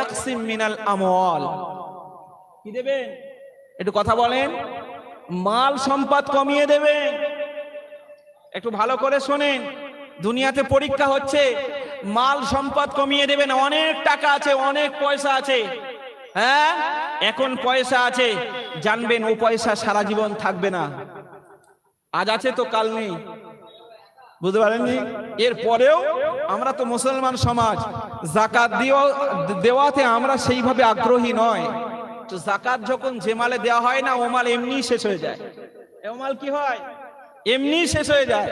ইয়াকসিম মিনাল আমওয়াল, কি দেবেন? একটু কথা বলেন। মাল সম্পদ কমিয়ে দেবেন। একটু ভালো করে শোনেন, দুনিয়াতে পরীক্ষা হচ্ছে, মাল সম্পদ কমিয়ে দেবেন। অনেক টাকা আছে, অনেক পয়সা আছে, হ্যাঁ এখন পয়সা আছে, জানবেন ও পয়সা সারা জীবন থাকবে না। আজ আছে তো কাল নেই, বুঝতে পারেননি? এরপরেও আমরা তো মুসলমান সমাজ, যাকাত দেওয়াতে আমরা সেইভাবে আগ্রহী নয়। তো যাকাত যখন যে মালে দেওয়া হয় না, ও মাল এমনি শেষ হয়ে যায়। ও মাল কি হয়? এমনি শেষ হয়ে যায়।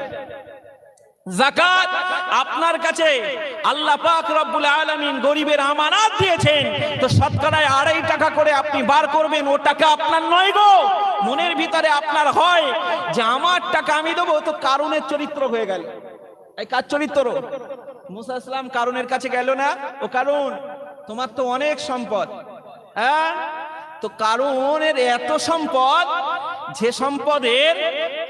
যাকাত আপনার কাছে আল্লাহ পাক রব্বুল আলামিন গরিবের আমানত দিয়েছেন, তো শতকরায় 2.5 টাকা করে আপনি বার করবেন। ও টাকা আপনার নয় গো। মনের ভিতরে আপনার হয় যে আমার টাকা আমি দেবো, তো কারুনের চরিত্র হয়ে গেল। এই কার চরিত্র? মুসা ইসলাম কারুনের কাছে গেল না, ও কারুন তোমার তো অনেক সম্পদ, হ্যাঁ তো কারুনের এত সম্পদ, যে সম্পদের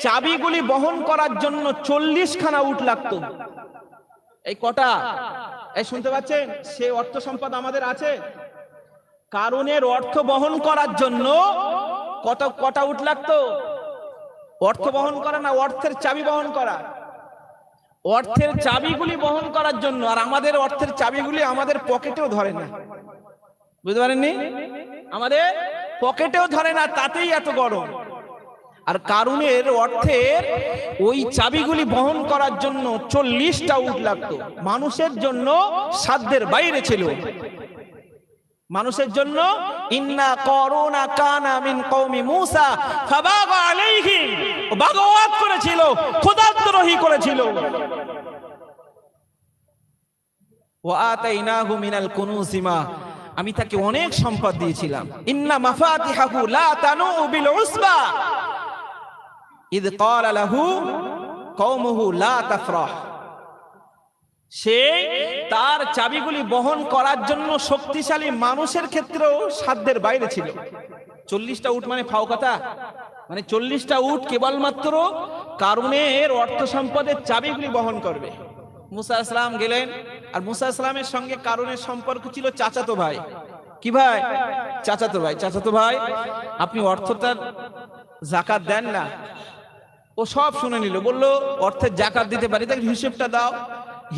চাবিগুলি বহন করার জন্য 40 খানা উট লাগতো। এই কটা, এই শুনতে পাচ্ছেন? সে অর্থ সম্পদ আমাদের আছে? কারুনের অর্থ বহন করার জন্য কটা উট লাগতো? অর্থ বহন করা না, অর্থের চাবি বহন করা। অর্থের চাবিগুলি বহন করার জন্য। আর আমাদের অর্থের চাবিগুলি আমাদের পকেটেও ধরে না, বুঝতে পারেননি? আমাদের পকেটেও ধরে না, তাতেই এত গরম। আর কারুনের অর্থের ওই চাবিগুলি বহন করার জন্য 40টা উট লাগতো। মানুষের জন্য সাধ্যের বাইরে ছিল। মানুষের জন্য ইন্না কারুনা কানা মিন কওমি মূসা ফাবাগা আলাইহিম, বাগওয়াত করেছিল, খোদাদ্রোহী করেছিল। ওয়া আতাইনাহু মিনাল কুনুজি মা, আমি তাকে অনেক সম্পদ দিয়েছিলাম। ইন্না মাফাতিহাহু লা তানু বিল উসবা ইদ ক্বালা লাহু কওমুহু লা তাফরাহ। সে তার চাবিগুলি বহন করার জন্য শক্তিশালী মানুষের ক্ষেত্রেও সাধ্যের বাইরে ছিল। 40টা উট মানে ফাও কথা? মানে 40টা উট কেবলমাত্র কারুনের অর্থ সম্পদের চাবিগুলি বহন করবে। মুসা ইসলাম গেলেন, আর মুসা ইসলামের সঙ্গে কারুনের সম্পর্ক ছিল চাচাতো ভাই। কি ভাই? চাচাতো ভাই। চাচাতো ভাই, আপনি অর্থটার যাকাত দেন না। ও সব শুনে নিল, বলল অর্থের যাকাত দিতে পারি, তাকে হিসেবটা দাও।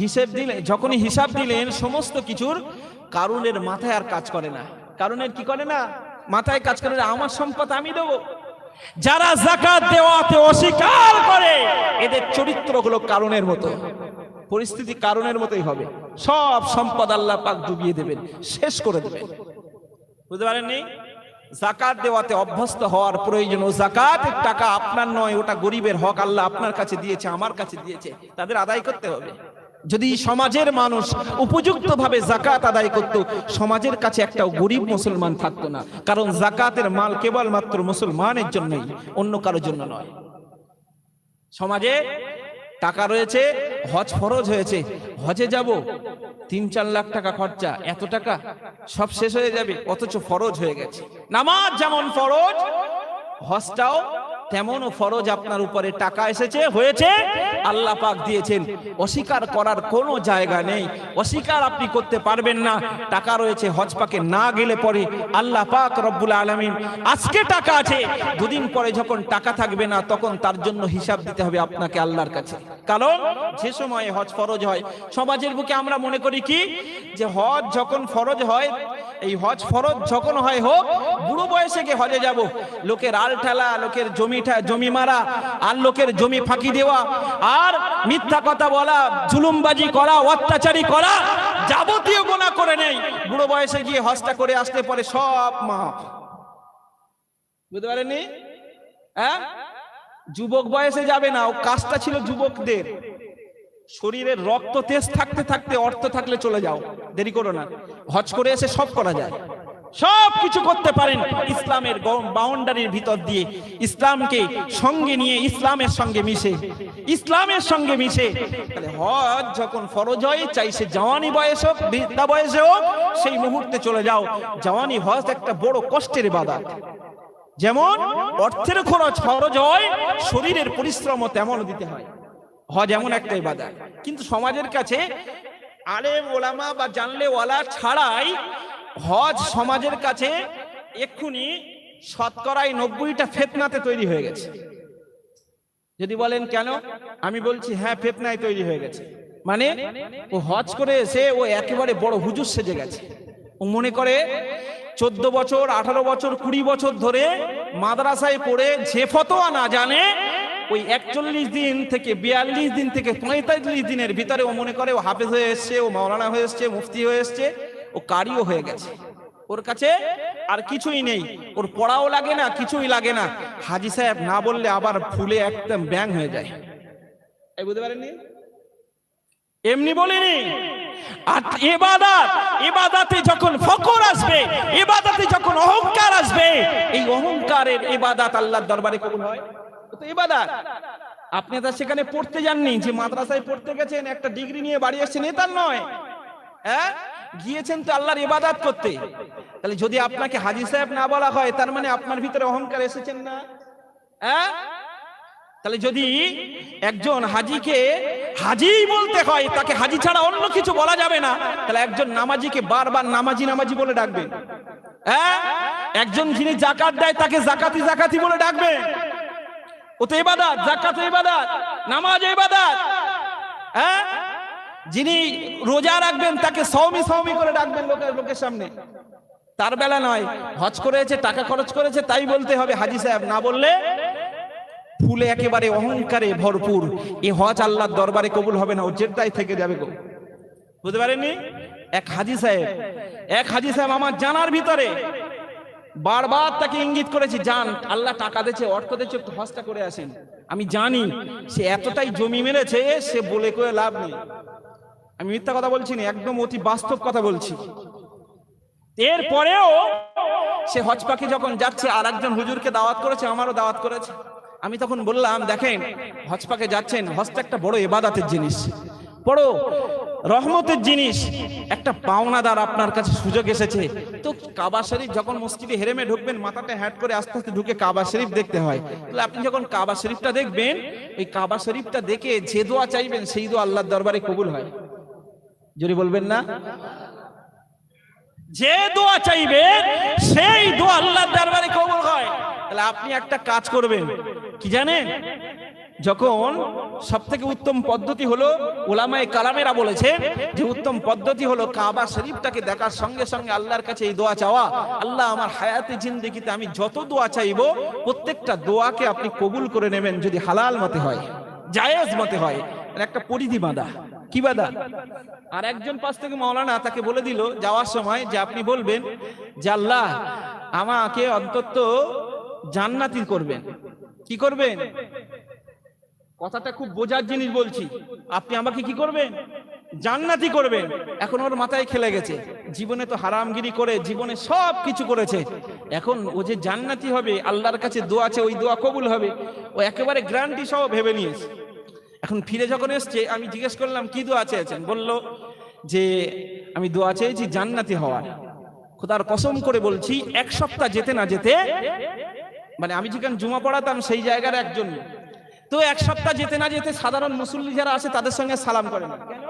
হিসেব দিলে, যখনই হিসাব দিলেন সমস্ত কিছুর, কারুনের মাথায় আর কাজ করে না। কারুনের কি করে না? মাথায় কাজ করে না, আমার সম্পদ আমি দেবো। যারা যাকাত দেওয়াতে অস্বীকার করে, এদের চরিত্র হলো কারুনের মতো, পরিস্থিতি কারুনের মতোই হবে। সব সম্পদ আল্লাহ পাক ডুবিয়ে দেবেন, শেষ করে দেবেন। বুঝতে পারেননি? যাকাত দেওয়াতে অভ্যস্ত হওয়ার প্রয়োজন। ও যাকাতের টাকা আপনার নয়, ওটা গরিবের হক। আল্লাহ আপনার কাছে দিয়েছে, আমার কাছে দিয়েছে, তাদের আদায় করতে হবে। যদি সমাজের মানুষ উপযুক্তভাবে যাকাত আদায় করত, সমাজের কাছে একটাও গরিব মুসলমান থাকতো না। কারণ যাকাতের মাল কেবলমাত্র মুসলমানের জন্যই, অন্য কারোর জন্য নয়। সমাজে টাকা রয়েছে, হজ ফরজ হয়েছে, হজে যাব, 3-4 লাখ টাকা খরচা, এত টাকা সব শেষ হয়ে যাবে, অথচ ফরজ হয়ে গেছে। নামাজ যেমন ফরজ, হজটাও তেমনও ফরজ আপনার উপরে। টাকা এসেছে, হয়েছে, আল্লাহ পাক দিয়েছেন, অস্বীকার করার কোনো জায়গা নেই। অস্বীকার আপনি করতে পারবেন না। টাকা রয়েছে, হজ পাকে না গেলে পরে আল্লাহ পাক রব্বুল আলামিন, আজকে টাকা আছে, দুদিন পরে যখন টাকা থাকবে না, তখন তার জন্য হিসাব দিতে হবে আপনাকে আল্লাহর কাছে। কারণ যে সময়ে হজ ফরজ হয়, সমাজের বুকে আমরা মনে করি কি, যে হজ যখন ফরজ হয়, এই হজ ফরজ যখন হয় হোক, বুড়ো বয়সে গিয়ে হজে যাব, লোকের আল ঠেলা, লোকের জমি মারা, আর লোকের জমি ফাঁকি দেওয়া, আর মিথ্যা কথা বলা, জুলুমবাজি করা, অত্যাচারী করা, যাবতীয় গুনাহ করে নেই। বুড়ো বয়সে গিয়ে হজটা করে আসতে পরে সব মাফ। বুঝতে পারেননি? হ্যাঁ, যুবক বয়সে যাবে না, ও কাজটা ছিল যুবকদের। শরীরের রক্ত তেজ থাকতে থাকতে, অর্থ থাকলে চলে যাও, দেরি করো না। হজ করে এসে সব করা যায়, সব কিছু করতে পারেন ইসলামের বাউন্ডারির ভিতর দিয়ে, ইসলামকে সঙ্গে নিয়ে, ইসলামের সঙ্গে মিশে, ইসলামের সঙ্গে মিশে। তাহলে হজ যখন ফরজ হয়, চাই সে জওয়ানি বয়স হোক, বৃদ্ধা বয়সে হোক, সেই মুহূর্তে চলে যাও। জওয়ানি হজ একটা বড় কষ্টের ইবাদত। যেমন অর্থের খরচ ফরজ হয়, শরীরের পরিশ্রমও তেমন দিতে হয়। হজ এমন একটা ইবাদত। কিন্তু সমাজের কাছে আলেম ওলামা বা জানলে ওয়ালা ছাড়াই হজ সমাজের কাছে এক্ষুনি শতকরাই 90টা ফিতনাতে তৈরি হয়ে গেছে। যদি বলেন কেন, আমি বলছি হ্যাঁ, ফিতনায় তৈরি হয়ে গেছে। মানে ও হজ করে এসে ও একেবারে বড় হুজুর সেজে গেছে। ও মনে করে 14 বছর 18 বছর 20 বছর ধরে মাদ্রাসায় পড়ে যে ফতোয়া না জানে, ওই 41 দিন থেকে 42 দিন থেকে 45 দিনের ভিতরে ও মনে করে ও হাফেজ হয়ে এসছে, ও মাওলানা হয়ে এসছে, মুফতি হয়ে এসছে, ও কারিও হয়ে গেছে। ওর কাছে আর কিছুই নেই, ওর পড়াও লাগে না, কিছুই লাগে না। হাজী সাহেব না বললে আবার ফুলে একদম ব্যাং হয়ে যায়। এই বুঝতে পারেননি? এমনি বলিনি। আর ইবাদতে যখন ফকর আসবে, ইবাদতে যখন অহংকার আসবে, এই অহংকারের ইবাদত আল্লাহর দরবারে কবুল হয়? তো ইবাদত আপনি তো সেখানে পড়তে যাননি, যে মাদ্রাসায় পড়তে গেছেন, একটা ডিগ্রি নিয়ে বাড়ি আসছেন, তার নয়। হ্যাঁ, গিয়েছেন তো আল্লাহর ইবাদত করতে। তাহলে যদি আপনাকে হাজী সাহেব না বলা হয়, তার মানে আপনার ভিতরে অহংকার এসেছেন না? হ্যাঁ, তাহলে যদি একজন হাজীকে হাজী বলতে হয়, তাকে হাজী ছাড়া অন্য কিছু বলা যাবে না, তাহলে একজন নামাজিকে বারবার নামাজি নামাজি বলে ডাকবেন। হ্যাঁ, একজন যিনি যাকাত দেয় তাকে জাকাতি জাকাতি বলে ডাকবেন। ও তো ইবাদত, যাকাত ইবাদত, নামাজ ইবাদত। হ্যাঁ, যিনি রোজা রাখবেন তাকে সওমি সওমি করে ডাকবেন লোকের সামনে। তার বেলা নয়, হজ করেছে, টাকা খরচ করেছে, তাই বলতে হবে হাজী সাহেব, না বললে ফুলে একেবারে অহংকারে ভরপুর। এই হজ আল্লাহর দরবারে কবুল হবে না, ও জেদ্দায় থেকে যাবে গো। বুঝতে পারেননি? এক হাজী সাহেব আমার জানার ভিতরে বারবার তাকে ইঙ্গিত করেছি, জান আল্লাহ টাকা দিয়েছে, অর্থ দিয়েছে, একটু হজটা করে আসেন। আমি জানি সে এতটাই জমি মেরেছে, সে বলে করে লাভ নেই। আমি মিথ্যা কথা বলছি না, একদম অতি বাস্তব কথা বলছি। এরপরেও সে হজ পাখি যখন যাচ্ছে, আর একজন হুজুরকে দাওয়াত করেছে, আমারও দাওয়াত করেছে। আমি তখন বললাম, দেখেন হজ পাকে যাচ্ছেন, হজটা একটা বড় ইবাদতের জিনিস, বড় রহমতের জিনিস, একটা পাওনাদার আপনার কাছে সুযোগ এসেছে। তো কাবা শরীফ যখন মসজিদে হেরেমে ঢুকবেন, মাথাটা হ্যাট করে আস্তে আস্তে ঢুকে কাবা শরীফ দেখতে হয়। তাহলে আপনি যখন কাবা শরীফটা দেখবেন, ওই কাবা শরীফটা দেখে যে দোয়া চাইবেন, সেই দোয়া আল্লাহর দরবারে কবুল হয়। যদি বলবেন না, যে দোয়া চাইবেন সেই দোয়া আল্লাহর দরবারে কবুল হয়। তাহলে আপনি একটা কাজ করবেন, কি জানেন? যখন সবথেকে উত্তম পদ্ধতি হলো, উলামায়ে কালামেরা বলেছেন যে উত্তম পদ্ধতি হলো কাবা শরীফটাকে দেখার সঙ্গে সঙ্গে আল্লাহর কাছে এই দোয়া চাওয়া, আল্লাহ আমার হায়াতে জিন্দেগিতে আমি যত দোয়া চাইবো, প্রত্যেকটা দোয়াকে আপনি কবুল করে নেবেন, যদি হালাল মতে হয়, জায়েজ মতে হয়। একটা পরিধি বাঁধা, কি বাঁধা? আর একজন পাশ থেকে মাওলানা তাকে বলে দিল যাওয়ার সময় যে আপনি বলবেন যে আল্লাহ আমাকে অন্তত জান্নাতি করবেন। কি করবেন? কথাটা খুব বোঝার জিনিস বলছি। আপনি আমাকে কি করবেন? জান্নাতি করবেন। এখন ওর মাথায় খেলে গেছে, জীবনে তো হারামগিরি করে জীবনে সব কিছু করেছে, এখন ও যে জান্নাতি হবে, আল্লাহর কাছে দোয়া আছে, ওই দোয়া কবুল হবে, ও একেবারে গ্যারান্টি সহ ভেবে নিয়েছে। এখন ফিরে যখন এসছে, আমি জিজ্ঞেস করলাম কি দোয়া চেয়েছেন? বলল যে আমি দোয়া চেয়েছি জান্নাতি হওয়ার। খোদার কসম করে বলছি, এক সপ্তাহ যেতে না যেতে, মানে আমি যেখানে জুমা পড়াতাম সেই জায়গার একজন, তো এক সপ্তাহ যেতে না যেতে সাধারণ মুসল্লি যারা আছে তাদের সঙ্গে সালাম করে না। কেন?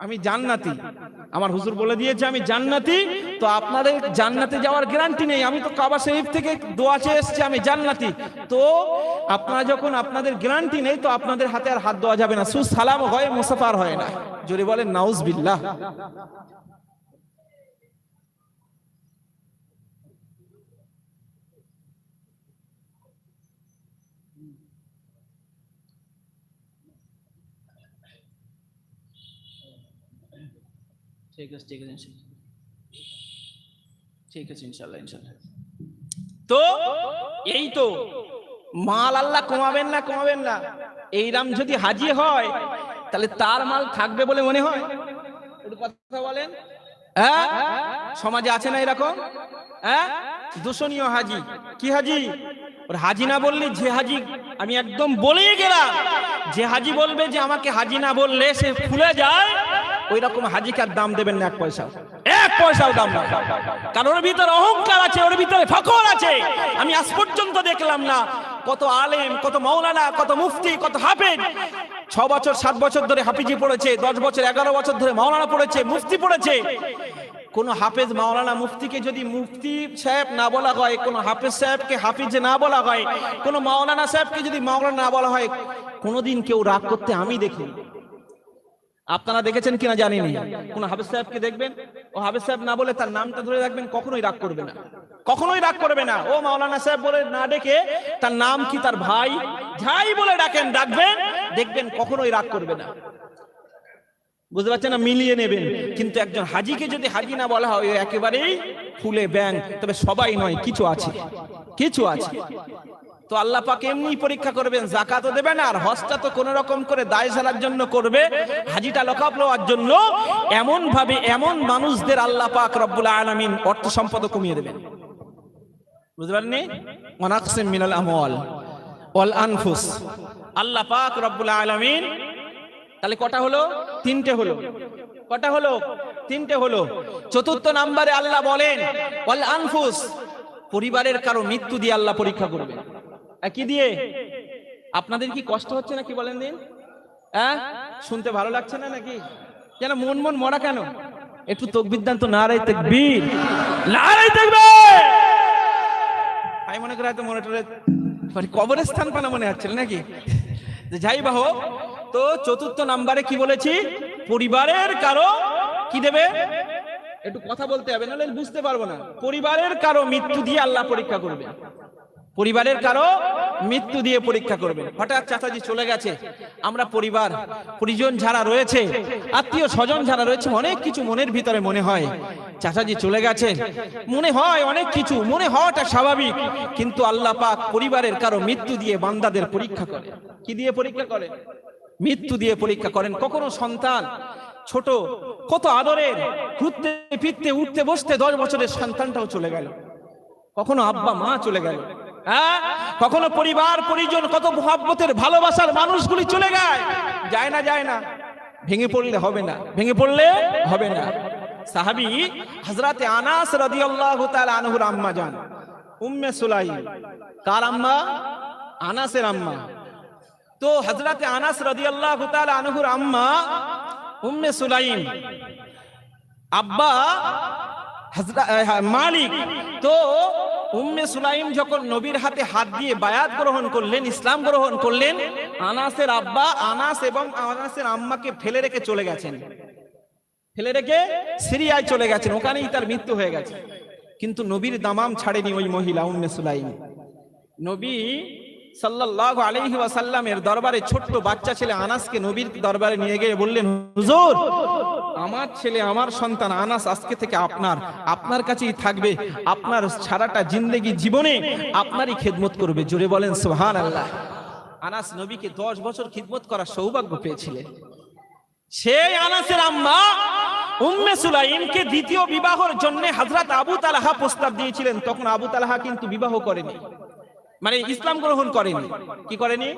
আমি জান্নাতি, আমার হুজুর বলে দিয়েছে আমি জান্নাতি, তো আপনাদের জান্নাতে যাওয়ার গ্যারান্টি নেই। আমি তো কাবা শরীফ থেকে দোয়া চেয়ে এসেছি আমি জান্নাতি, তো আপনারা যখন আপনাদের গ্যারান্টি নেই, তো আপনাদের হাতে আর হাত দেওয়া যাবে না, সুসালাম হয়, মুসাফার হয় না। জোরে বলেন নাউজুবিল্লাহ। ঠিক আছে, ঠিক আছে, ঠিক আছে, ইনশাল্লাহ, ইনশাল্লাহ। তো এই তো মাল আল্লাহ কমাবেন না, কমাবেন না। এইরাম যদি হাজি হয়, তাহলে তার মাল থাকবে বলে মনে হয়? একটু কথা বলেন। হ্যাঁ, সমাজে আছে না এরকম? হ্যাঁ, দূষণীয় হাজি। কি হাজি? ওর হাজি না বললে, যে হাজি, আমি একদম বলেই গেলাম, যে হাজি বলবে যে আমাকে হাজি না বললে সে ফুলে যায়, ওই রকম হাজিকে আর দাম দেবেন না, এক পয়সাও দাম না। কারণ ওর ভিতরে অহংকার আছে, ওর ভিতরে ফখর আছে। আমি আজ পর্যন্ত দেখলাম না কত আলেম, কত মাওলানা, কত মুফতি, কত হাফেজ 6 বছর 7 বছর ধরে হাফিজি পড়েছে, 10 বছর 11 বছর ধরে মাওলানা পড়েছে, মুফতি পড়েছে, কোন হাফেজ মাওলানা মুফতিকে যদি মুফতি সাহেব না বলা হয়, কোন হাফেজ সাহেবকে হাফিজ না বলা হয়, কোন মাওলানা সাহেবকে যদি মাওলানা না বলা হয়, কোনদিন কেউ রাগ করতে আমি দেখিনি। আপনারা দেখেছেন কিনা জানি না। কোন হাফেজ সাহেবকে দেখবেন, ও হাফেজ সাহেব না বলে তার নামটা ধরে রাখবেন, কখনোই রাগ করবে না, কখনোই রাগ করবে না। ও মাওলানা সাহেব বলে না ডেকে তার নাম কি, তার ভাই ঝাই বলে ডাকবেন, দেখবেন কখনোই রাগ করবে না। বুঝতে পারছেন না? মিলিয়ে নেবেন। কিন্তু একজন হাজিকে যদি হাজি না বলা হয়, একেবারেই ফুলে ব্যাং। তবে সবাই নয়, কিছু আছে, কিছু আছে। তো আল্লাহ পাক এমনি পরীক্ষা করবেন, যাকাতও দেবেন, আর হজটা তো কোন রকম করে দায় সারার জন্য করবে, হাজিটা লকাপ লওয়ার জন্য। এমন ভাবে এমন মানুষদের আল্লাহ পাক রব্বুল আলামিন অর্থ সম্পদ কমিয়ে দেবেন। বুঝতে পারেননি? ওয়ানাকসিম মিনাল আমওয়াল ওয়াল আনফুস। আল্লাহ পাক রব্বুল আলামিন তাহলে কটা হলো? তিনটে হলো। কটা হলো? তিনটে হলো। চতুর্থ নম্বরে আল্লাহ বলেন ওয়াল আনফুস, পরিবারের কারো মৃত্যু দিয়ে আল্লাহ পরীক্ষা করবে। কি দিয়ে? আপনাদের কি কষ্ট হচ্ছে নাকি বলেন দিন? শুনতে ভালো লাগছে না নাকি? যেন মন মন মরা কেন? একটু তাকবীর দেন তো, নারায়ে তাকবীর, নারায়ে তাকবীর। আমি মনে করি হয়তো মনে কবরস্থান পানা মনে হচ্ছিল নাকি? যাই বা হোক, তো চতুর্থ নাম্বারে কি বলেছি? পরিবারের কারো কি দেবে? একটু কথা বলতে হবে, নাহলে বুঝতে পারবো না। পরিবারের কারো মৃত্যু দিয়ে আল্লাহ পরীক্ষা করবে। পরিবারের কারো মৃত্যু দিয়ে পরীক্ষা করবে। হঠাৎ চাচাজি চলে গেছে, আমরা পরিবার পরিজন যারা রয়েছে, আত্মীয় স্বজন যারা রয়েছে, অনেক কিছু মনের ভিতরে মনে হয়। চাচাজি চলে গেছে, মনে হয় অনেক কিছু, মনে হওয়াটা স্বাভাবিক। কিন্তু আল্লাহ পাক পরিবারের কারো মৃত্যু দিয়ে বান্দাদের পরীক্ষা করে। কি দিয়ে পরীক্ষা করে? মৃত্যু দিয়ে পরীক্ষা করেন। কখনো সন্তান ছোট, কত আদরের, ঘুরতে ফিরতে উঠতে বসতে 10 বছরের সন্তানটাও চলে গেল। কখনো আব্বা মা চলে গেল। কখনো পরিবার পরিজন, কত মুহাব্বতের ভালোবাসার মানুষগুলি চলে যায় না, যায় না। ভেঙে পড়লে হবে না, ভেঙে পড়লে হবে না। সাহাবী হযরতে আনাস রাদিয়াল্লাহু তাআলা আনহুর আম্মা জান উম্মে সুলাইম। কার আম্মা? আনাসের আম্মা। তো হযরতে আনাস রাদিয়াল্লাহু তাআলা আনহুর আম্মা উম্মে সুলাইম, আব্বা মালিক। তো উম্মে সুলাইম যখন নবীর হাতে হাত দিয়ে বায়াত গ্রহণ করলেন, ইসলাম গ্রহণ করলেন, আনাসের আব্বা আনাস এবং আনাসের আম্মাকে ফেলে রেখে চলে গেছেন। ফেলে রেখে সিরিয়ায় চলে গেছেন, ওখানেই তার মৃত্যু হয়ে গেছে। কিন্তু নবীর দামাম ছাড়েনি ওই মহিলা উম্মে সুলাইম। নবী সাল্লাল্লাহু আলাইহি ওয়াসাল্লামের দরবারে ছোট্ট বাচ্চা ছেলে আনাসকে নবীর দরবারে নিয়ে গিয়ে বললেন, হুজুর, আমার ছেলে, আমার সন্তান আনাস আজকে থেকে আপনার কাছেই থাকবে, আপনার সারাটা জিন্দেগি জীবনে আপনারই খেদমত করবে। জোরে বলেন সুবহানাল্লাহ। আনাস নবীকে 10 বছর খিদমত করার সৌভাগ্য পেয়েছিলেন। সেই আনাসের আম্মা উম্মে সুলাইমকে দ্বিতীয় বিবাহের জন্য হযরত আবু তালহা প্রস্তাব দিয়েছিলেন। তখন আবু তালহা কিন্তু বিবাহ করেনি, মানে ইসলাম গ্রহণ করেনি। কি করেনি?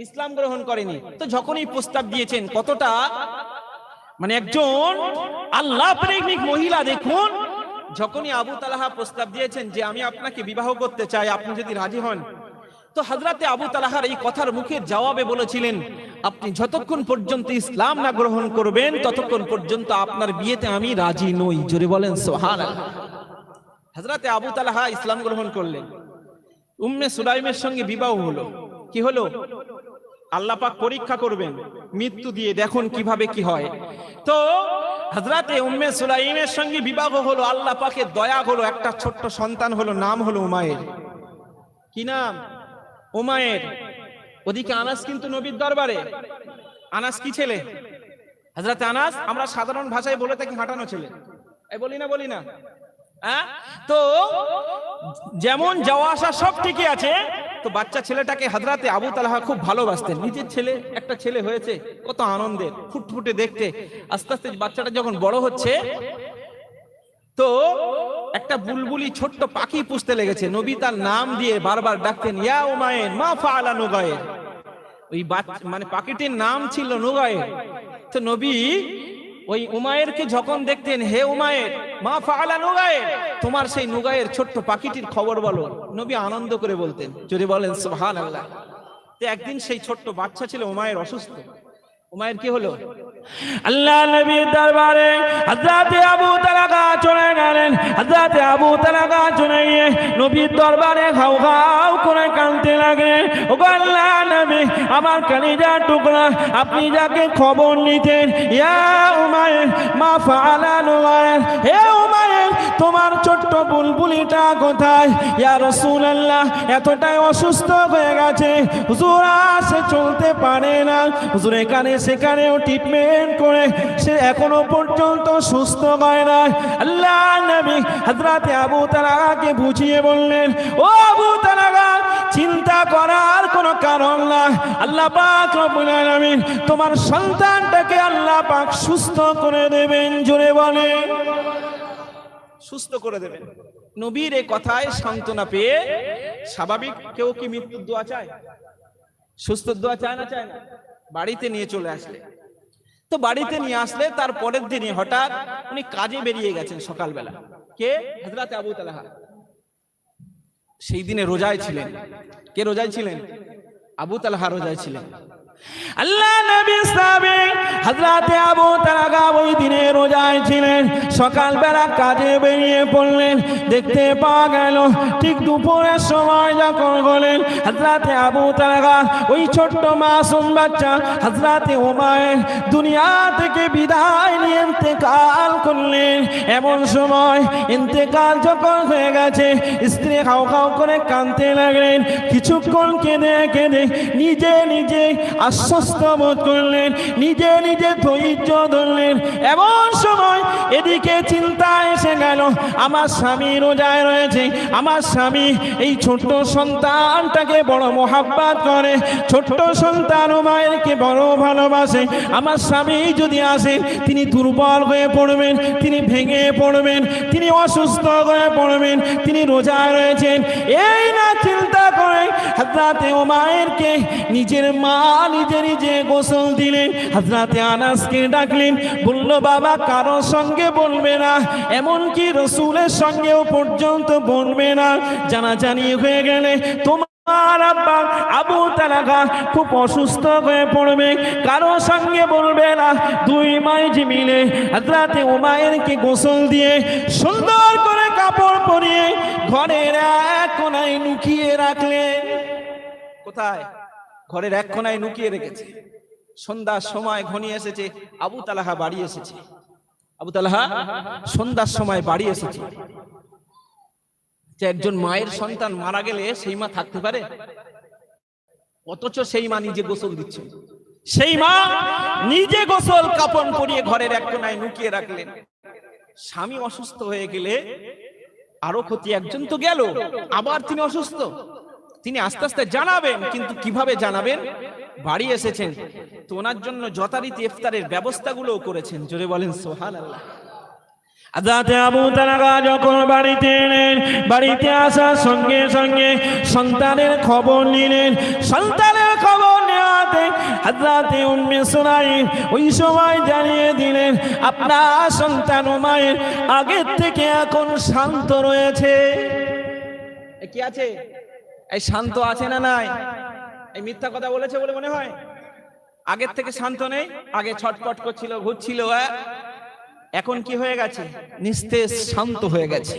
ইসলাম গ্রহণ করেনি। তো যখনই প্রস্তাব দিয়েছেন, কতটা মানে একজন আল্লাহ প্রেমিক মহিলা দেখুন, যখনই আবু তালহা প্রস্তাব দিয়েছেন যে আমি আপনাকে বিবাহ করতে চাই, আপনি যদি রাজি হন, তো হযরতে আবু তালহার এই কথার মুখের জবাবে বলেছিলেন, আপনি যতক্ষণ পর্যন্ত ইসলাম না গ্রহণ করবেন ততক্ষণ পর্যন্ত আপনার বিয়েতে আমি রাজি নই। জোরে বলেন সুবহানাল্লাহ। হযরতে আবু তালহা ইসলাম গ্রহণ করলেন, উম্মে সুলাইমের সঙ্গে বিবাহ হলো। কি হলো? আল্লাহ পাক পরীক্ষা করবেন মৃত্যু দিয়ে, দেখুন কিভাবে কি হয়। তো হযরতে উম্মে সুলাইমের সঙ্গে বিবাহ হলো, আল্লাহ পাকের দয়া হলো, একটা ছোট্ট সন্তান হলো, নাম হলো উমায়ের। কি নাম? উমায়ের। ওদিকে আনাস কিন্তু নবীর দরবারে। আনাস কি ছেলে? হযরতে আনাস আমরা সাধারণ ভাষায় বলে থাকি হাঁটানো ছেলে, এই বলি না। তো যেমন যাওয়া আসা সব ঠিকই আছে, তো বাচ্চা ছেলেটাকে হযরতে আবু তালহা খুব ভালোবাসতেন। নিজের ছেলে, একটা ছেলে হয়েছে, কত আনন্দের, ফুটফুটে দেখতে। আস্তে আস্তে বাচ্চাটা যখন বড় হচ্ছে, তো একটা বুলবুলি ছোট্ট পাখি পুষতে লেগেছে। নবী তার নাম দিয়ে বারবার ডাকতেন, ইয়া উমায়ের মা ফাআলা নুগায়ের। ওই মানে পাখিটির নাম ছিল নুগায়ের। তো নবী ওই উমায়েরকে যখন দেখতেন, হে উমায়ের মা ফাআলা নুগায়ের, তোমার সেই নুগায়ের ছোট্ট পাখিটির খবর বলো। নবী আনন্দ করে বলতেন। যদি বলেন সুবহানাল্লাহ। তো একদিন সেই ছোট্ট বাচ্চা ছিল উমায়ের অসুস্থ। উমায়ের কি হলো? আল্লাহ নবীর দরবারে হযরত আবু তালহা চলে গেলেন। হযরত আবু তালহা চলে গিয়ে নবীর দরবারে ঘাউ ঘাউ করে কাঁদতে লাগলেন। ওগো আল্লাহ নবী, আমার কলিজার টুকরা, আপনি যাকে খবর নিতেন, ইয়া উমাইর মা ফাআলা নুমাইর, হে উমাইর তোমার ছোট্ট বুলবুলিটা কোথায়? ইয়া রাসূলুল্লাহ, এতটাই অসুস্থ হয়ে গেছে হুজুর, সে চলতে পারে না হুজুর, এখানে সেখানেও ট্রিটমেন্ট করে সে এখনো পর্যন্ত সুস্থ হয় না। আল্লাহ নবী হযরত আবু তালহাকে বুঝিয়ে বললেন, ও আবু তালহা, চিন্তা করার কোনো কারণ না, আল্লাহ পাক রব্বুল আলামিন তোমার সন্তানটাকে আল্লাহ পাক সুস্থ করে দেবেন। জোরে বলে, সুস্থ করে দেবেন। নবীর এই কথায় সান্ত্বনা পেয়ে স্বাভাবিক কেউ কি মৃত্যুর দোয়া চায়? সুস্থ দোয়া চায় না? চায় না। বাড়িতে নিয়ে চলে আসলে, তো বাড়িতে নিয়ে আসলে তার পরের দিনই হঠাৎ উনি কাজে বেরিয়ে গেছেন সকালবেলা। কে? হযরত আবু তালহা। সেই দিনে রোজায় ছিলেন। কে রোজায় ছিলেন? আবু তালহা রোজায় ছিলেন। আল্লাহ নবী সাহাবী হযরত আবু তালহা ওই দিনে রোজায় ছিলেন। সকালবেলা কাজে বেরিয়ে পড়লেন। দেখতে পাওয়া গেল ঠিক দুপুরের সময় যখন হলেন, হযরত আবু তালহা ওই ছোট্ট মাসুম বাচ্চা হযরত উমাইর দুনিয়া থেকে বিদায় নিয়ে ইন্তেকাল করলেন। এমন সময় ইন্তেকাল যখন হয়ে গেছে, স্ত্রী খাও খাও করে কাঁদতে লাগলেন। কিছুক্ষণ কেঁদে কেঁদে নিজে নিজে আশ্বস্ত বোধ করলেন, নিজে নিজে ধৈর্য ধরলেন। এমন সময় এদিকে চিন্তা এসে গেল, আমার স্বামী রোজায় রয়েছে, আমার স্বামী এই ছোট্ট সন্তানটাকে বড় মোহাব্বত করে, ছোট্ট সন্তান উমাইরকে বড় ভালোবাসে। আমার স্বামী যদি আসে, তিনি দুর্বল হয়ে পড়বেন, তিনি ভেঙে পড়বেন, তিনি অসুস্থ হয়ে পড়বেন, তিনি রোজায় রয়েছেন। এই না চিন্তা করে হযরত উমাইরকে নিজের মা নিজে নিজে গোসল দিলেন। হযরত আনাসকে ডাকলেন, বলল, বাবা কারোর সঙ্গে বলবে না, এমনকি রাসূলের সঙ্গেও পর্যন্ত বলবে না। জানাজানি হয়ে গেলে তোমার আব্বা আবু তালহা খুব অসুস্থ হয়ে পড়বে, কারোর সঙ্গে বলবে না। দুই মাইজি মিলে হযরত উমাইরকে গোসল দিয়ে সুন্দর করে কাপড় পরিয়ে ঘরের এক কোণায় লুকিয়ে রাখলেন। কোথায়? ঘরের এক কোণায় লুকিয়ে রেখেছে। সন্ধ্যার সময় ঘনিয়ে এসেছে, আবু তালহা বাড়ি এসেছে। আবু তালহা সন্ধ্যার সময় বাড়ি এসেছে। যে একজন মায়ের সন্তান মারা গেলে সেই মা থাকতে পারে? অথচ সেই মা নিজে গোসল দিচ্ছে। সেই মা নিজে গোসল কাপড় পরিয়ে ঘরের এক কোণায় লুকিয়ে রাখলেন। স্বামী অসুস্থ হয়ে গেলে আরো ক্ষতি। একজন তো গেল, আবার তিনি অসুস্থ, তিনি আস্তে আস্তে জানাবেন, কিন্তু কিভাবে জানাবেন? বাড়ি এসেছেন তো ওনার জন্য যথারীতি ইফতারের ব্যবস্থাগুলো করেছেন। জোরে বলেন সুবহানাল্লাহ। হযরত আবু তালহা যখন বাড়িতে এলেন, বাড়িতে আসার সঙ্গে সঙ্গে সন্তানের খবর নিলেন। সন্তানের খবর নেওয়াতে হযরত উম্মে সুলাইম ওই সময় জানিয়ে দিলেন, আপনার সন্তান উমাইর আগের থেকে এখন শান্ত রয়েছে। কি আছে? এই শান্ত আছে না নাই? এই মিথ্যা কথা বলেছে বলে মনে হয়? আগের থেকে শান্ত নেই? আগে ছটপট করছিল, ঘুরছিল, এখন কি হয়ে গেছে? নিস্তেজ, শান্ত হয়ে গেছে।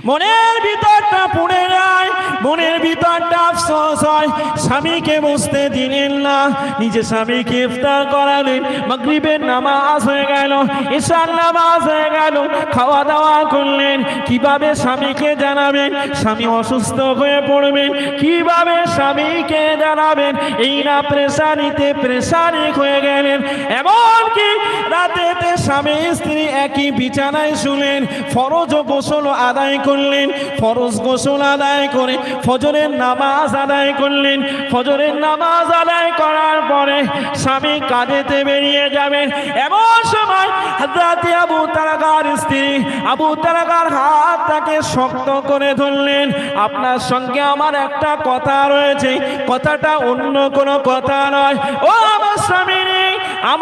মনের ভিতরটা পুড়ে যায়, মনের ভিতরটা আফসোস হয়। স্বামীকে বসতে দিলেন না, নিজে স্বামীকে ইফতার করালেন। মাগরিবের নামাজ হয়ে গেল, ইশার নামাজ হয়ে গেল, খাওয়া দাওয়া করলেন। কিভাবে স্বামীকে জানাবেন? স্বামী অসুস্থ হয়ে পড়বেন, কিভাবে স্বামীকে জানাবেন? এই না প্রেসারিতে প্রেসারিক হয়ে গেলেন। এমনকি রাতেতে স্বামী স্ত্রী একই বিছানায় শুলেন। ফরজ ও গোসল আদায় করলেন, ফরজ গোসল আদায় করে ফজরের নামাজ আদায় করলেন। ফজরের নামাজ আদায় করার পরে স্বামী কাজেতে বেরিয়ে যাবেন। এমন সময় হযরত আবু তালহার স্ত্রী আবু তালহার হাতটাকে শক্ত করে ধরলেন। আপনার সঙ্গে আমার একটা কথা রয়েছে, কথাটা অন্য কোনো কথা নয়। ও আমার স্বামী,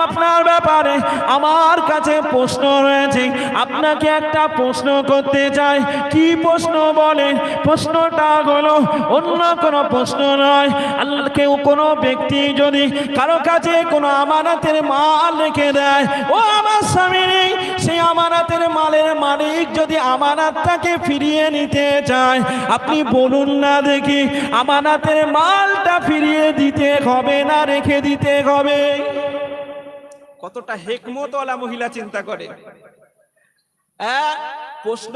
আপনার ব্যাপারে আমার কাছে প্রশ্ন রয়েছে, আপনাকে একটা প্রশ্ন করতে চাই। কি প্রশ্ন বলেন? প্রশ্নটা হলো অন্য কোনো প্রশ্ন নয়। আল্লাহ, কেউ কোনো ব্যক্তি যদি কারো কাছে কোনো আমানতের মাল রেখে দেয়, ও আমার স্বামী, সেই আমানতের মালের মালিক যদি আমানতটাকে ফিরিয়ে নিতে চায়, আপনি বলুন না দেখি, আমানতের মালটা ফিরিয়ে দিতে হবে না রেখে দিতে হবে? কতটা হিকমতওয়ালা মহিলা চিন্তা করে। প্রশ্ন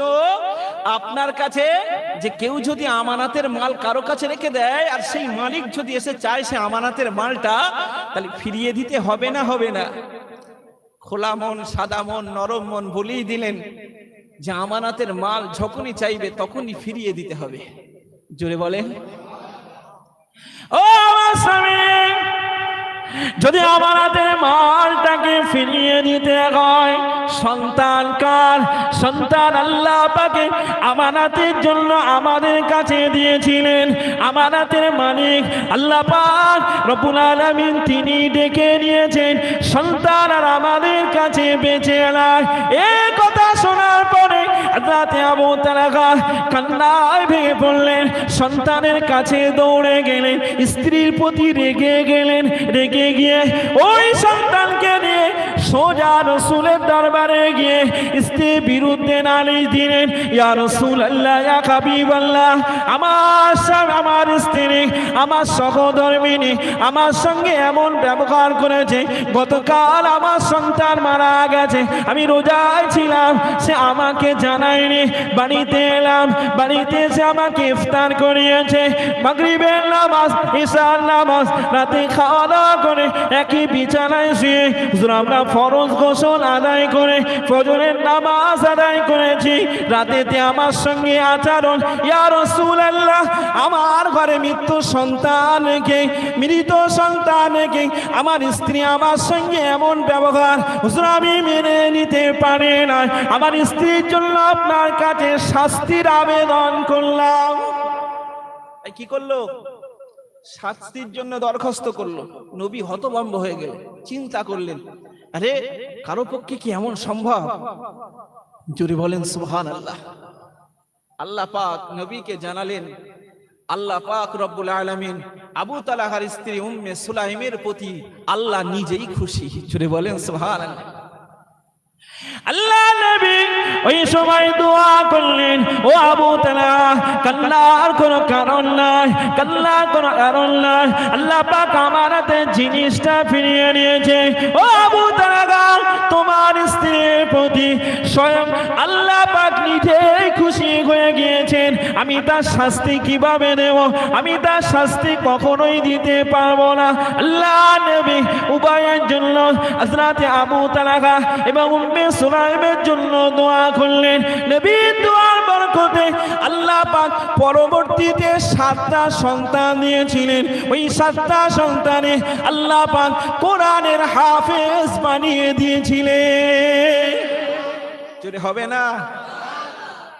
আপনার কাছে যে কেউ যদি আমানতের মাল কারো কাছে রেখে দেয় আর সেই মালিক যদি এসে চায় সে আমানতের মালটা, তাহলে ফিরিয়ে দিতে হবে না হবে না? খোলা মন, সাদা মন, নরম মন বলেই দিলেন যে আমানতের মাল যখনই চাইবে তখনই ফিরিয়ে দিতে হবে। জোরে বলেন। ও আমার স্বামী, যদি আমানতের মালটাকে ফিরিয়ে দিতে হয়, সন্তান কার? সন্তান আল্লাহ পাকে আমানতের জন্য আমাদের কাছে দিয়েছিলেন। আমানতের মালিক আল্লাহ পাক রব্বুল আলামিন তিনি ডেকে নিয়েছেন। সন্তান আর আমাদের কাছে বেঁচে নাই। এই কথা শোনার পরে হযরত আবু তালহা কান্নায় ভেঙে পড়লেন। সন্তানের কাছে দৌড়ে গেলেন, স্ত্রীর প্রতি রেগে গেলেন। রেগে গিয়ে ওই সন্তানকে নিয়ে সোজা রাসূলের দরবারে গিয়ে স্ত্রীর বিরুদ্ধে নালিশ দিলেন। ইয়া রাসূলুল্লাহ, ইয়া হাবিবাল্লাহ, আমার স্ত্রী, আমার সহধর্মিনী আমার সঙ্গে এমন ব্যবহার করেছে। গতকাল আমার সন্তান মারা গেছে, আমি রোজায় ছিলাম, সে আমাকে জানায়নি। বাড়িতে এলাম, বাড়িতে এসে আমাকে ইফতার করিয়েছে। মাগরিবের নামাজ, ইশার নামাজ, রাতে খাওয়া দাওয়া করে একই বিছানায় শুয়ে আমরা ফরজ গোসল আদায় করে ফজরের নামাজ আদায় করেছি। রাতেতে আমার সঙ্গে আচরণ। ইয়া রাসূলুল্লাহ, আমার ঘরে মৃত সন্তান রেখে আমার স্ত্রী আমার সঙ্গে এমন ব্যবহার হুজুর আমি মেনে নিতে পারি না। আমার স্ত্রীর জন্য আপনার কাছে শাস্তির আবেদন করলাম। কি করলো? শাস্তির জন্য দরখাস্ত করলো। নবী হতভম্ব হয়ে গেল, চিন্তা করলেন, আরে কারো পক্ষে কি এমন সম্ভব? জোরে বলেন সুবহানাল্লাহ। আল্লাহ পাক নবীকে জানালেন, আল্লাহ পাক রব্বুল আলামিন আবু তালহার স্ত্রী উম্মে সুলাইমের প্রতি আল্লাহ নিজেই খুশি। জোরে বলেন সুবহানাল্লাহ। আল্লাহ নবী ওই সময় দোয়া করলেন, ও আবু তালহা, কান্নার কোনো কারণ নাই, কান্নার কোনো কারণ নাই। আল্লাহ পাক আমানতের জিনিসটা ফিরিয়ে নিয়েছে। ও আবু তালহা, তোমার স্ত্রীর প্রতি স্বয়ং আল্লাহ পাক নিজেই খুশি হয়ে গিয়েছেন। আমি তার শাস্তি কিভাবে দেব? আমি তার শাস্তি কখনোই দিতে পারবো না। আল্লাহ নবী উভয়ের জন্য, হযরত আবু তালহা এবং উম্মে সুলাইমের জন্য দোয়া করলেন। নবীর দোয়ার বরকতে আল্লাহ পাক পরবর্তীতে 7টা সন্তান দিয়েছিলেন। ওই 7টা সন্তানে আল্লাহ পাক কোরআনের হাফেজ বানিয়ে দিয়েছিলেন। জোরে হবে না?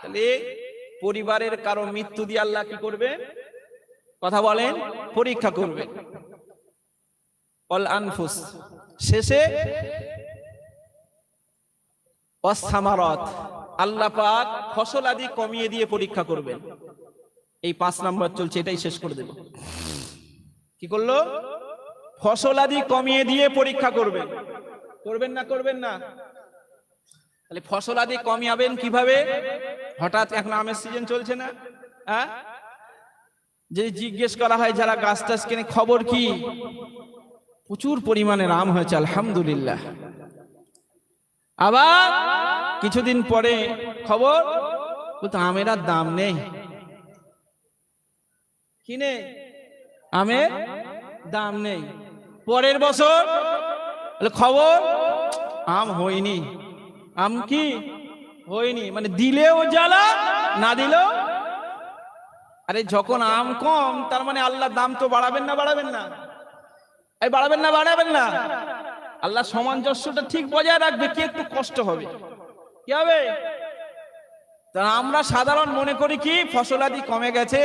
তাহলে পরিবারের কারো মৃত্যু দিয়ে আল্লাহ কি করবে? কথা বলেন, পরীক্ষা করবে। অল আনফুস শেষে ওয়াসসামারাত, আল্লাহ পাক ফসল আদি কমিয়ে দিয়ে পরীক্ষা করবেন। এই 5 নাম্বার চলছে, এটাই শেষ করে দেব। কি করলো? ফসল আদি কমিয়ে দিয়ে পরীক্ষা করবেন। করবেন না? করবেন না? তাহলে ফসল আদি কমিয়াবেন কিভাবে? হঠাৎ এখন আমের সিজন চলছে না, হ্যাঁ? যদি জিজ্ঞেস করা হয় যারা গাছ টাছ কিনে, খবর কি? প্রচুর পরিমাণে আম হয়েছে আলহামদুলিল্লাহ। আবার কিছুদিন পরে খবর বলতো আমের আর দাম নেই। কিনে আমের দাম নেই। পরের বছর খবর আম হয়নি। আম কি হয়নি, মানে দিলেও জ্বালা, না দিলেও। আরে যখন আম কম তার মানে আল্লাহ দাম তো বাড়াবেন না? বাড়াবেন না? এই বাড়াবেন না? বাড়াবেন না? আল্লাহ সামঞ্জস্যটা ঠিক বজায় রাখবে, কি একটু কষ্ট হবে। কি হবে? তা আমরা সাধারণ মনে করি কি ফসলাদি কমে গেছে,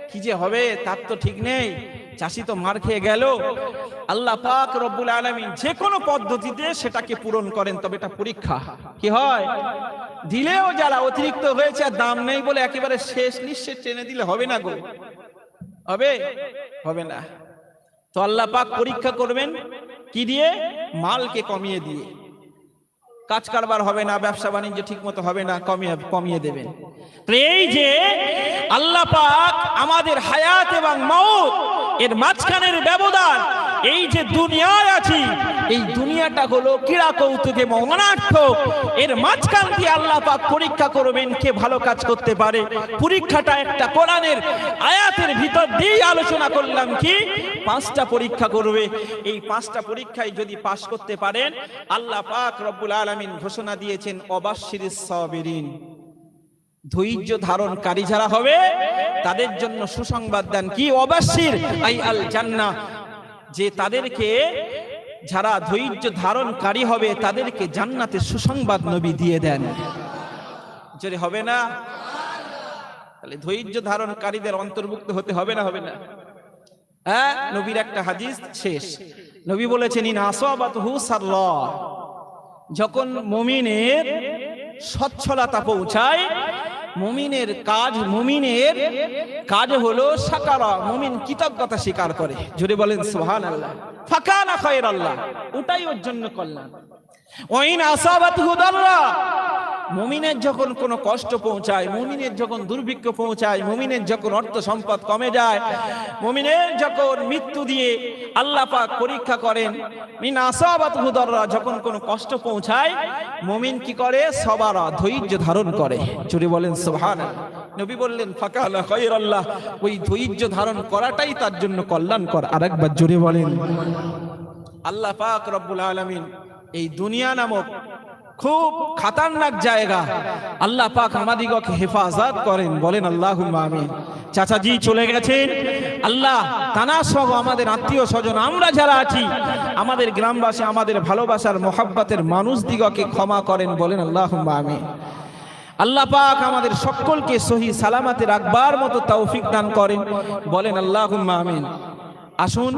কি যে হবে তার তো ঠিক নেই। চাষি তো মার খেয়ে গেল, আল্লাহ পাক রব্বুল আলামিন যে কোনো পদ্ধতিতে সেটাকে পূরণ করেন, তবে এটা পরীক্ষা। কি হয়, দিলেও যারা অতিরিক্ত হয়েছে আর দাম নেই বলে একেবারে শেষ নিঃশ্বাস টেনে দিলে হবে না গো, হবে হবে না। তো আল্লাহ পাক পরীক্ষা করবেন কি দিয়ে? মালকে কমিয়ে দিয়ে। কাজ কারবার হবে না, ব্যবসা বাণিজ্য ঠিক মতো হবে না, কমিয়ে দেবেন। তো এই যে আল্লাহ পাক আমাদের হায়াত এবং মওত এর মাঝখানের ব্যবধান, এই যে দুনিয়ায় আছি, এই দুনিয়াটা হলো ক্রীড়া কৌতুকে অনর্থক। এর মাঝখান দিয়ে আল্লাহ পাক পরীক্ষা করবেন কে ভালো কাজ করতে পারে। পরীক্ষাটা একটা কোরআনের আয়াতের ভিতর দিয়েই আলোচনা করলাম, কি 5টা পরীক্ষা করবে। এই 5টা পরীক্ষায় যদি পাশ করতে পারেন, আল্লাহ পাক রব্বুল আলামিন ঘোষণা দিয়েছেন অবাশশিরিস সাবিরিন, ধৈর্য ধারণকারী যারা হবে তাদের জন্য সুসংবাদ দেন। কি অবাশশির আই আল জান্নাহ, যে তাদেরকে যারা ধৈর্য ধারণকারী হবে তাদেরকে জান্নাতের সুসংবাদ নবী দিয়ে দেন। যদি হবে না, তাহলে ধৈর্য ধারণকারীদের অন্তর্ভুক্ত হতে হবে না, হবে না? হ্যাঁ, নবীর একটা হাদিস শেষ, নবী বলেছেন ইন আসাবাতহু সাররা, যখন মুমিনের সচ্ছলতা পৌঁছায়, মুমিনের কাজ হলো শাকারা, মুমিন কৃতজ্ঞতা স্বীকার করে। জোরে বলেন সুবহানাল্লাহ। ফাকানা খায়রাল্লাহ, ওটাই ওর জন্য কল্যাণ। ওয়াইন আসাবাতহু দাররা, মুমিনের যখন কোনো কষ্ট পৌঁছায়, মুমিনের যখন দুর্ভিক্ষ পৌঁছায়, মুমিনের যখন অর্থ সম্পদ কমে যায়, মুমিনের যখন মৃত্যু দিয়ে আল্লাহ পাক পরীক্ষা করেন, মিন আসাবাতহু দাররা, যখন কোনো কষ্ট পৌঁছায় মুমিন কি করে? সবারা, ধৈর্য ধারণ করে। জোরে বলেন সুবহানাল্লাহ। নবী বললেন ফাকানা খায়রাল্লাহ, ওই ধৈর্য ধারণ করাটাই তার জন্য কল্যাণকর। আরেকবার জোরে বলেন। আল্লাহ পাক রব্বুল আলামিন এই দুনিয়া নামক খুব খতরনাক জায়গা, আল্লাহ পাক আমাদিগকে হেফাজত করেন। বলেন আল্লাহুম্মা আমিন। চাচাজি চলে গেছেন, আল্লাহ তানা সহ আমাদের আত্মীয় স্বজন আমরা যারা আছি, আমাদের গ্রামবাসী, আমাদের ভালোবাসার মোহাব্বতের মানুষ দিগকে ক্ষমা করেন। বলেন আল্লাহুম্মা আমিন। আল্লাহ পাক আমাদের সকলকে সহি সালামতে রাখবার মতো তৌফিক দান করেন। বলেন আল্লাহুম্মা আমিন। আসুন।